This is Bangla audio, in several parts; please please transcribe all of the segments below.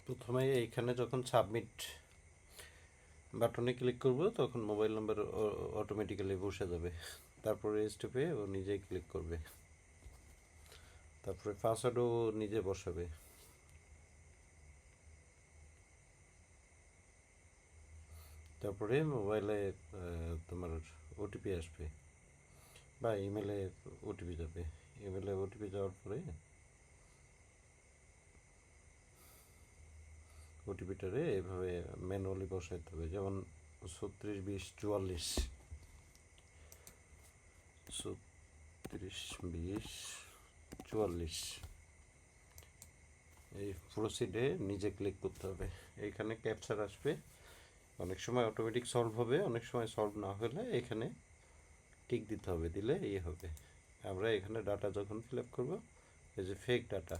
প্রথমে এইখানে যখন সাবমিট বাটনে ক্লিক করব তখন মোবাইল নাম্বার অটোমেটিক্যালি বসে যাবে। তারপরে স্টেপে ও নিজেই ক্লিক করবে, তারপরে পাসওয়ার্ডও নিজে বসাবে। তারপরে মোবাইলে তোমার ওটিপি আসবে বা ইমেলে ওটিপি যাবে। ইমেলে ওটিপি যাওয়ার পরে ওটিপিটারে এভাবে ম্যানুয়ালি বসাইতে হবে, যেমন 36 20 44 36 20 44 এই প্রসিডে নিজে ক্লিক করতে হবে। এইখানে ক্যাপচার আসবে, অনেক সময় অটোমেটিক সলভ হবে, অনেক সময় সলভ না হলে এখানে টিক দিতে হবে, দিলে ইয়ে হবে। আমরা এখানে ডাটা যখন ফিল আপ করবো, এই যে ফেক ডাটা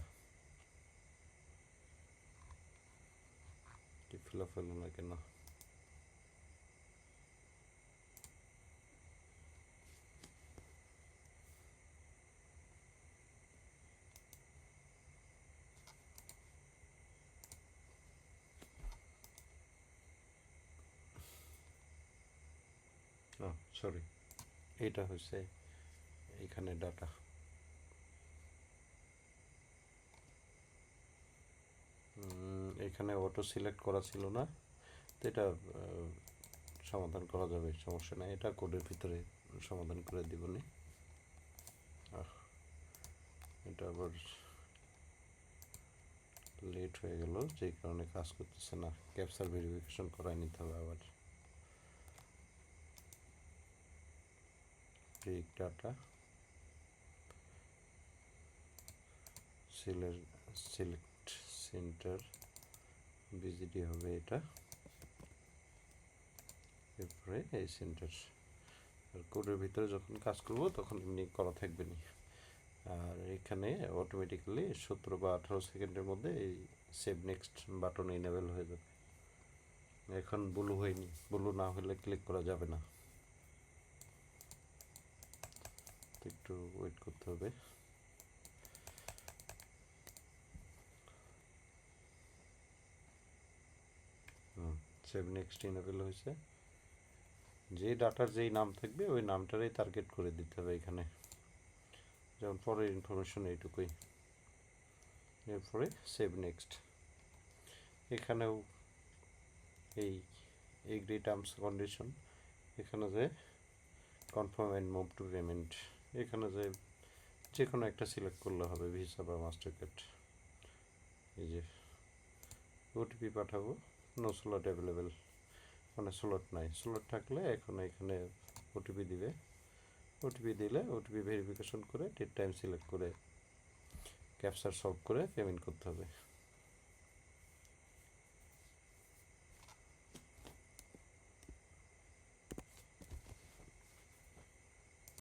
ফিল আপ হলো না কেন? সরি, এইটা হচ্ছে এইখানে ডাটা। এখানে অটো সিলেক্ট করা ছিল না, তো এটা সমাধান করা যাবে, সমস্যা নাই। এটা কোডের ভিতরে সমাধান করে দিবনি। এটা আবার লেট হয়ে গেল, যে কারণে কাজ করতেছে না। ক্যাপচার ভেরিফিকেশন করাই নিতে হবে আবার। Fake data select centre BGD হবে এটা, এরপরে এই সেন্টার। আর কোডের ভিতরে যখন কাজ করব তখন এমনি করা থাকবে না। আর এখানে অটোমেটিক্যালি 17 বা 18 সেকেন্ডের মধ্যে এই সেভ নেক্সট বাটন এনেবল হয়ে যাবে। এখন ব্লু হয়নি, ব্লু না হলে ক্লিক করা যাবে না, একটু ওয়েট করতে হবে। সেভ নেক্সট এনেবল হয়েছে। যে ডাটার যেই নাম থাকবে ওই নামটারই টার্গেট করে দিতে হবে এখানে, যেমন পরের ইনফরমেশন এইটুকুই। এরপরে সেভ নেক্সট। এখানেও এই এগ্রি টার্মস কন্ডিশন, এখানে যে confirm and move to payment, এখানে যে কোনো একটা সিলেক্ট করলে হবে, ভিসা বা মাস্টার কার্ড। এই যে ওটিপি পাঠাবো, নো স্লট অ্যাভেলেবেল, মানে স্লট নাই। স্লট থাকলে এখন এখানে ওটিপি দিবে, ওটিপি দিলে ওটিপি ভেরিফিকেশন করে ডেট টাইম সিলেক্ট করে ক্যাপচার সলভ করে পেমেন্ট করতে হবে।